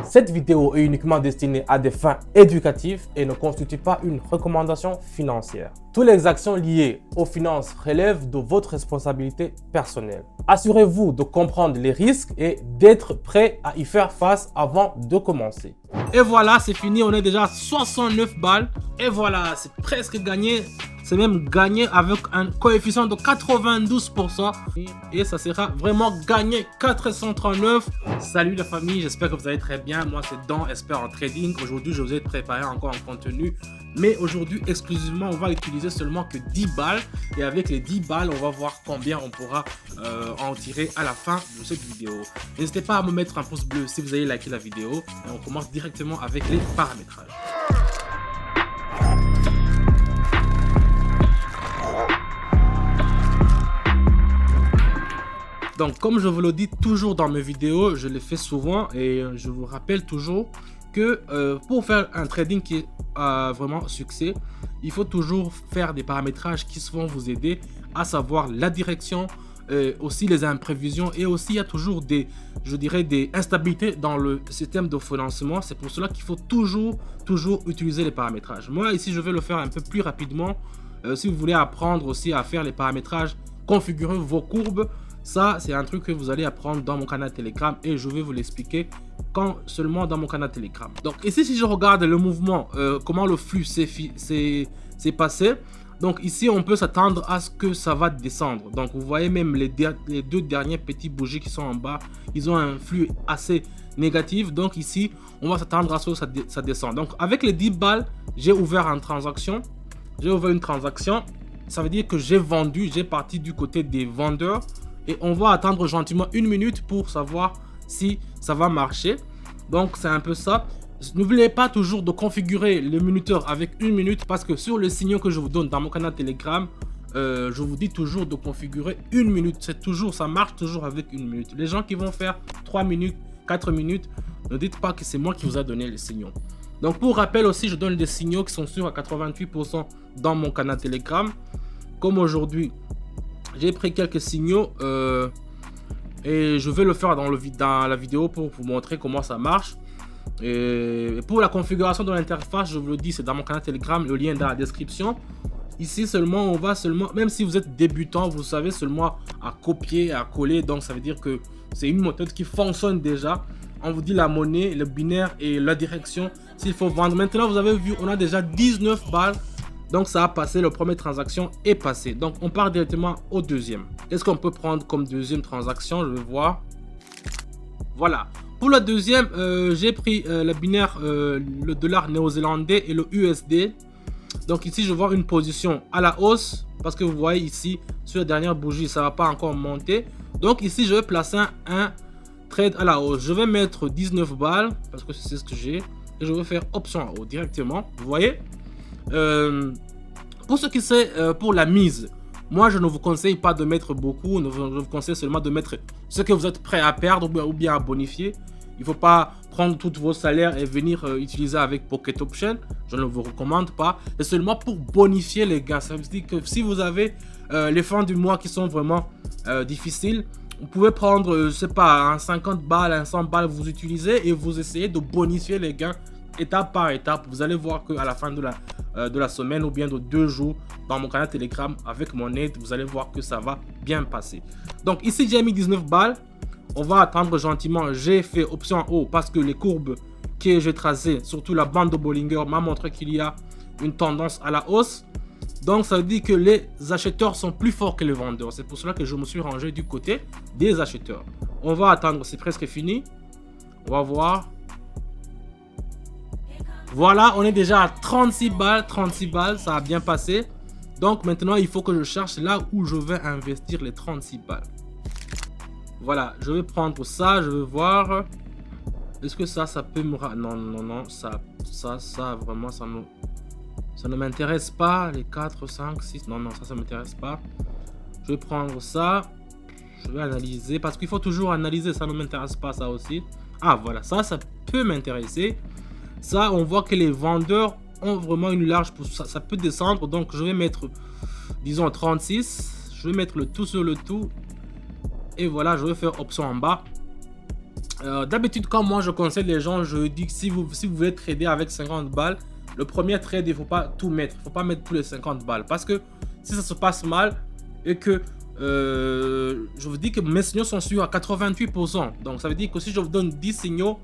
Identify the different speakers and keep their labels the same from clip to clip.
Speaker 1: Cette vidéo est uniquement destinée à des fins éducatives et ne constitue pas une recommandation financière. Toutes les actions liées aux finances relèvent de votre responsabilité personnelle. Assurez-vous de comprendre les risques et d'être prêt à y faire face avant de commencer.
Speaker 2: Et voilà, c'est fini, on est déjà à 69 balles. Et voilà, c'est presque gagné. C'est même gagné avec un coefficient de 92%. Et ça sera vraiment gagné 439. Salut la famille, j'espère que vous allez très bien. Moi c'est Dan, expert en trading. Aujourd'hui, je vous ai préparé encore un contenu. Mais aujourd'hui, exclusivement, on va utiliser seulement que 10 balles. Et avec les 10 balles, on va voir combien on pourra en tirer à la fin de cette vidéo. N'hésitez pas à me mettre un pouce bleu si vous avez liké la vidéo. Et on commence directement avec les paramétrages. Donc, comme je vous le dis toujours dans mes vidéos, je le fais souvent et je vous rappelle toujours que pour faire un trading qui est vraiment succès, il faut toujours faire des paramétrages qui vont vous aider à savoir la direction, aussi les imprévisions et aussi il y a toujours des instabilités dans le système de financement. C'est pour cela qu'il faut toujours utiliser les paramétrages. Moi ici je vais le faire un peu plus rapidement. Si vous voulez apprendre aussi à faire les paramétrages, configurer vos courbes, ça c'est un truc que vous allez apprendre dans mon canal Telegram et je vais vous l'expliquer quand seulement dans mon canal Telegram. Donc ici si je regarde le mouvement, comment le flux s'est passé, donc ici on peut s'attendre à ce que ça va descendre. Donc vous voyez même les deux derniers petits bougies qui sont en bas, ils ont un flux assez négatif. Donc ici on va s'attendre à ce que ça descend. Donc avec les 10 balles j'ai ouvert une transaction. Ça veut dire que j'ai vendu, j'ai parti du côté des vendeurs. Et on va attendre gentiment une minute pour savoir si ça va marcher. Donc c'est un peu ça. N'oubliez pas toujours de configurer le minuteur avec une minute, parce que sur les signaux que je vous donne dans mon canal Telegram, je vous dis toujours de configurer une minute. Ça marche toujours avec une minute. Les gens qui vont faire 3 minutes, 4 minutes, ne dites pas que c'est moi qui vous ai donné les signaux. Donc pour rappel aussi, je donne des signaux qui sont sûrs à 88% dans mon canal Telegram. Comme aujourd'hui, j'ai pris quelques signaux et je vais le faire dans la vidéo pour vous montrer comment ça marche. Et pour la configuration de l'interface, je vous le dis, c'est dans mon canal Telegram, le lien est dans la description. Ici seulement, on va seulement, même si vous êtes débutant, vous savez seulement à copier, à coller. Donc ça veut dire que c'est une méthode qui fonctionne déjà. On vous dit la monnaie, le binaire et la direction s'il faut vendre. Maintenant vous avez vu, on a déjà 19 balles. Donc ça a passé, la première transaction est passée. Donc on part directement au deuxième. Qu'est-ce qu'on peut prendre comme deuxième transaction? Je vais voir. Voilà. Pour le deuxième, j'ai pris le binaire, le dollar néo-zélandais et le USD. Donc ici, je vois une position à la hausse. Parce que vous voyez ici, sur la dernière bougie, ça ne va pas encore monter. Donc ici, je vais placer un trade à la hausse. Je vais mettre 19 balles, parce que c'est ce que j'ai. Et je vais faire option en haut directement. Vous voyez? Pour ce qui c'est pour la mise, moi je ne vous conseille pas de mettre beaucoup, je vous conseille seulement de mettre ce que vous êtes prêt à perdre ou bien à bonifier. Il ne faut pas prendre tous vos salaires et venir utiliser avec Pocket Option, je ne vous recommande pas. C'est seulement pour bonifier les gains. Ça veut dire que si vous avez les fins du mois qui sont vraiment difficiles, vous pouvez prendre, je sais pas, un 50 balles, un 100 balles, vous utilisez et vous essayez de bonifier les gains étape par étape. Vous allez voir qu'à la fin de la semaine ou bien de 2 jours dans mon canal Telegram avec mon aide, vous allez voir que ça va bien passer. Donc ici j'ai mis 19 balles. On va attendre gentiment. J'ai fait option en haut parce que les courbes que j'ai tracées, surtout la bande de Bollinger, m'a montré qu'il y a une tendance à la hausse. Donc ça veut dire que les acheteurs sont plus forts que les vendeurs. C'est pour cela que je me suis rangé du côté des acheteurs. On va attendre, c'est presque fini. On va voir. Voilà, on est déjà à 36 balles, ça a bien passé. Donc maintenant, il faut que je cherche là où je vais investir les 36 balles. Voilà, je vais prendre ça, je vais voir. Est-ce que ça peut me... Non, ça vraiment, ça ne m'intéresse pas. Les 4, 5, 6, non, ça ne m'intéresse pas. Je vais prendre ça. Je vais analyser, parce qu'il faut toujours analyser, ça ne m'intéresse pas ça aussi. Ah voilà, ça peut m'intéresser. Ça, on voit que les vendeurs ont vraiment une large position. Ça peut descendre. Donc, je vais mettre, disons, 36. Je vais mettre le tout sur le tout. Et voilà, je vais faire option en bas. D'habitude, quand moi je conseille les gens, je dis que si vous voulez trader avec 50 balles, le premier trade, il ne faut pas tout mettre. Il ne faut pas mettre tous les 50 balles. Parce que si ça se passe mal et que je vous dis que mes signaux sont sûrs à 88%. Donc ça veut dire que si je vous donne 10 signaux,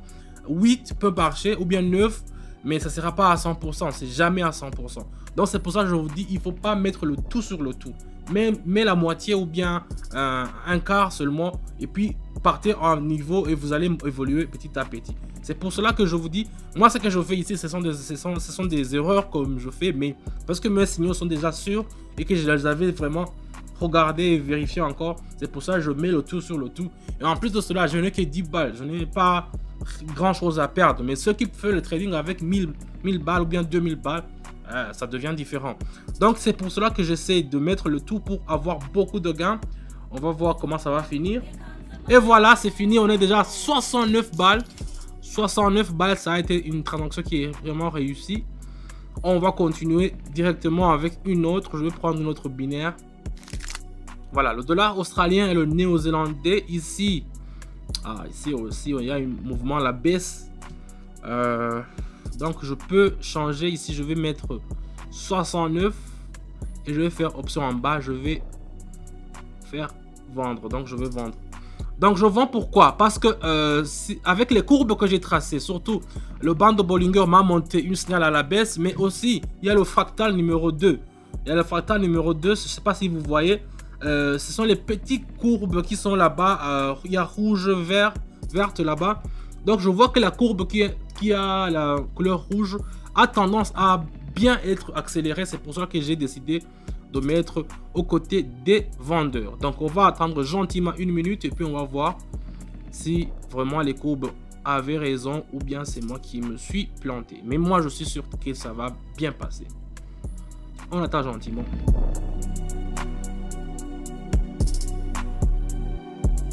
Speaker 2: 8 peuvent marcher ou bien 9, mais ça ne sera pas à 100%. C'est jamais à 100%. Donc c'est pour ça que je vous dis, il ne faut pas mettre le tout sur le tout. Mais la moitié ou bien un quart seulement. Et puis partez en niveau et vous allez évoluer petit à petit. C'est pour cela que je vous dis, moi ce que je fais ici, ce sont des erreurs comme je fais, mais parce que mes signaux sont déjà sûrs et que je les avais vraiment regardés et vérifiés encore. C'est pour ça que je mets le tout sur le tout. Et en plus de cela, je n'ai que 10 balles. Je n'ai pas grand chose à perdre. Mais ceux qui font le trading avec 1000 balles ou bien 2000 balles, ça devient différent. Donc c'est pour cela que j'essaie de mettre le tout pour avoir beaucoup de gains. On va voir comment ça va finir. Et voilà, c'est fini. On est déjà à 69 balles. 69 balles, ça a été une transaction qui est vraiment réussie. On va continuer directement avec une autre. Je vais prendre une autre binaire. Voilà, le dollar australien et le néo-zélandais. Ici aussi, il y a un mouvement à la baisse. Donc, je peux changer. Ici, je vais mettre 69. Et je vais faire option en bas. Je vais faire vendre. Donc, je vais vendre. Donc je vends pourquoi? Parce que avec les courbes que j'ai tracées, surtout le band de Bollinger m'a monté une signal à la baisse, mais aussi il y a le fractal numéro 2. Il y a le fractal numéro 2, je ne sais pas si vous voyez, ce sont les petites courbes qui sont là-bas, il y a rouge, vert, verte là-bas. Donc je vois que la courbe qui a la couleur rouge a tendance à bien être accélérée, c'est pour ça que j'ai décidé de mettre aux côtés des vendeurs. Donc on va attendre gentiment une minute et puis on va voir si vraiment les courbes avaient raison ou bien c'est moi qui me suis planté. Mais moi je suis sûr que ça va bien passer. On attend gentiment.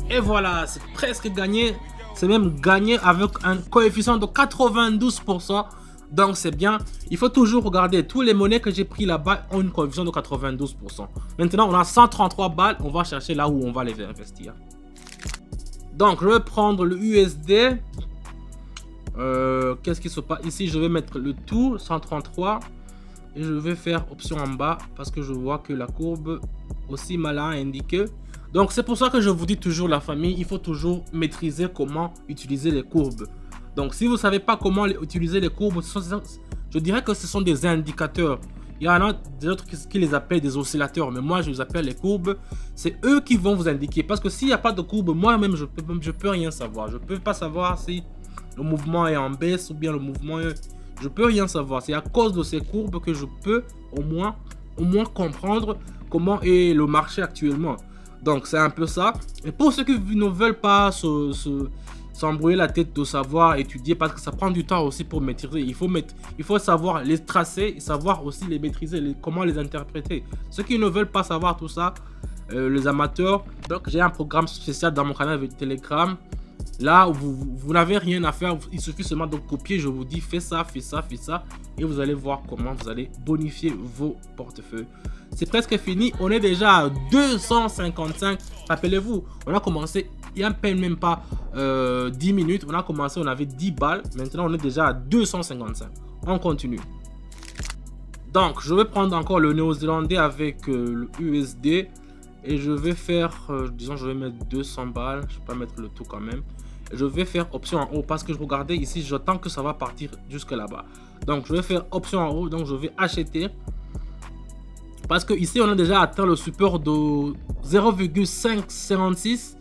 Speaker 2: Et voilà, c'est presque gagné. C'est même gagné avec un coefficient de 92%. Donc c'est bien. Il faut toujours regarder. Tous les monnaies que j'ai pris là-bas ont une coefficient de 92%. Maintenant, on a 133 balles. On va chercher là où on va les investir. Donc, je vais prendre le USD. Qu'est-ce qui se passe? Ici, je vais mettre le tout, 133. Et je vais faire option en bas parce que je vois que la courbe aussi malin indiqué. Donc, c'est pour ça que je vous dis toujours, la famille, il faut toujours maîtriser comment utiliser les courbes. Donc, si vous ne savez pas comment utiliser les courbes, je dirais que ce sont des indicateurs. Il y en a d'autres qui les appellent des oscillateurs, mais moi, je les appelle les courbes. C'est eux qui vont vous indiquer. Parce que s'il n'y a pas de courbe, moi-même, je peux rien savoir. Je ne peux pas savoir si le mouvement est en baisse ou bien le mouvement est... Je peux rien savoir. C'est à cause de ces courbes que je peux au moins comprendre comment est le marché actuellement. Donc, c'est un peu ça. Et pour ceux qui ne veulent pas s'embrouiller la tête de savoir étudier, parce que ça prend du temps aussi pour maîtriser. Il faut savoir les tracer et savoir aussi les maîtriser, comment les interpréter. Ceux qui ne veulent pas savoir tout ça, les amateurs, donc j'ai un programme spécial dans mon canal de Telegram. Là, vous n'avez rien à faire, il suffit seulement de copier. Je vous dis, fais ça, fais ça, fais ça, et vous allez voir comment vous allez bonifier vos portefeuilles. C'est presque fini, on est déjà à 255. Rappelez-vous, on a commencé il n'y a même pas 10 minutes. On a commencé, on avait 10 balles. Maintenant, on est déjà à 255. On continue. Donc, je vais prendre encore le néo-zélandais avec le USD. Et je vais faire, disons, je vais mettre 200 balles. Je ne vais pas mettre le tout quand même. Je vais faire option en haut parce que je regardais ici, j'attends que ça va partir jusque là-bas. Donc, je vais faire option en haut. Donc, je vais acheter. Parce que ici, on a déjà atteint le support de 0,556.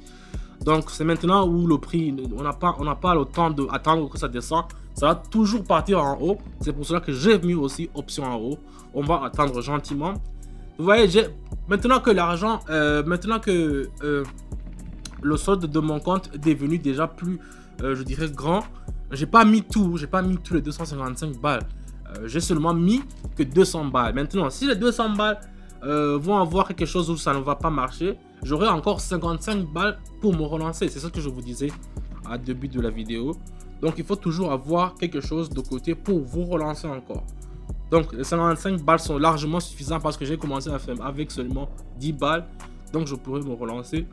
Speaker 2: Donc, c'est maintenant où le prix, on n'a pas le temps d'attendre que ça descende. Ça va toujours partir en haut. C'est pour cela que j'ai mis aussi option en haut. On va attendre gentiment. Vous voyez, maintenant que l'argent, le solde de mon compte est devenu déjà plus, je dirais, grand. J'ai pas mis tous les 255 balles. J'ai seulement mis que 200 balles. Maintenant, si les 200 balles vont avoir quelque chose où ça ne va pas marcher, j'aurai encore 55 balles pour me relancer. C'est ce que je vous disais au début de la vidéo. Donc, il faut toujours avoir quelque chose de côté pour vous relancer encore. Donc, les 55 balles sont largement suffisants parce que j'ai commencé à faire avec seulement 10 balles. Donc, je pourrais me relancer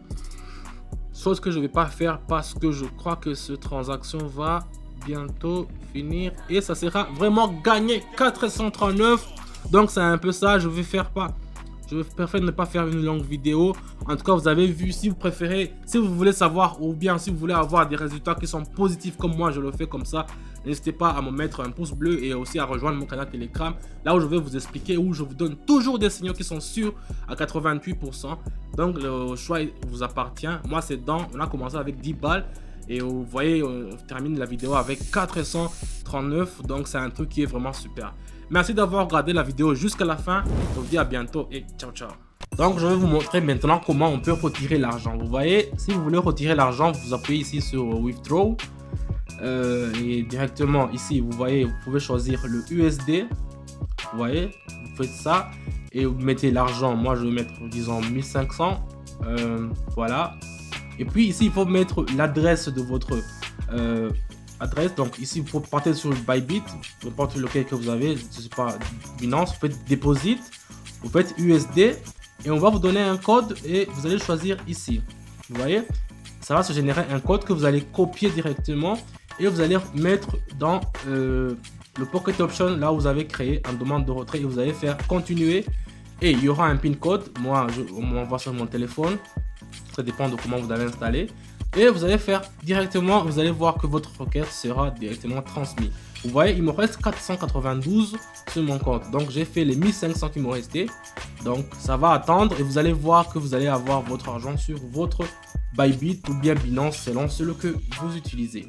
Speaker 2: Chose que je ne vais pas faire parce que je crois que cette transaction va bientôt finir. Et ça sera vraiment gagné 439. Donc c'est un peu ça, je préfère ne pas faire une longue vidéo. En tout cas, vous avez vu, si vous préférez, si vous voulez savoir ou bien si vous voulez avoir des résultats qui sont positifs comme moi, je le fais comme ça. N'hésitez pas à me mettre un pouce bleu et aussi à rejoindre mon canal Telegram. Là où je vais vous expliquer, où je vous donne toujours des signaux qui sont sûrs à 88%. Donc le choix vous appartient. Moi, c'est dans, on a commencé avec 10 balles. Et vous voyez, on termine la vidéo avec 439. Donc c'est un truc qui est vraiment super. Merci d'avoir regardé la vidéo jusqu'à la fin. Je vous dis à bientôt et ciao ciao. Donc je vais vous montrer maintenant comment on peut retirer l'argent. Vous voyez, si vous voulez retirer l'argent, vous appuyez ici sur Withdraw. Et directement ici, vous voyez, vous pouvez choisir le USD. Vous voyez, vous faites ça. Et vous mettez l'argent. Moi je vais mettre, disons, 1500. Voilà. Et puis ici, il faut mettre l'adresse de votre adresse. Donc ici, vous partez sur le Bybit, n'importe lequel que vous avez, je sais pas, Binance, vous faites Deposit, vous faites USD et on va vous donner un code et vous allez choisir ici. Vous voyez, ça va se générer un code que vous allez copier directement et vous allez mettre dans le Pocket Option, là où vous avez créé une demande de retrait et vous allez faire continuer et il y aura un PIN code. Moi, on m'envoie sur mon téléphone. Ça dépend de comment vous avez installé. Et vous allez faire directement, vous allez voir que votre requête sera directement transmise. Vous voyez, il me reste 492 sur mon compte. Donc, j'ai fait les 1500 qui me restaient. Donc, ça va attendre et vous allez voir que vous allez avoir votre argent sur votre Bybit ou bien Binance selon celui que vous utilisez.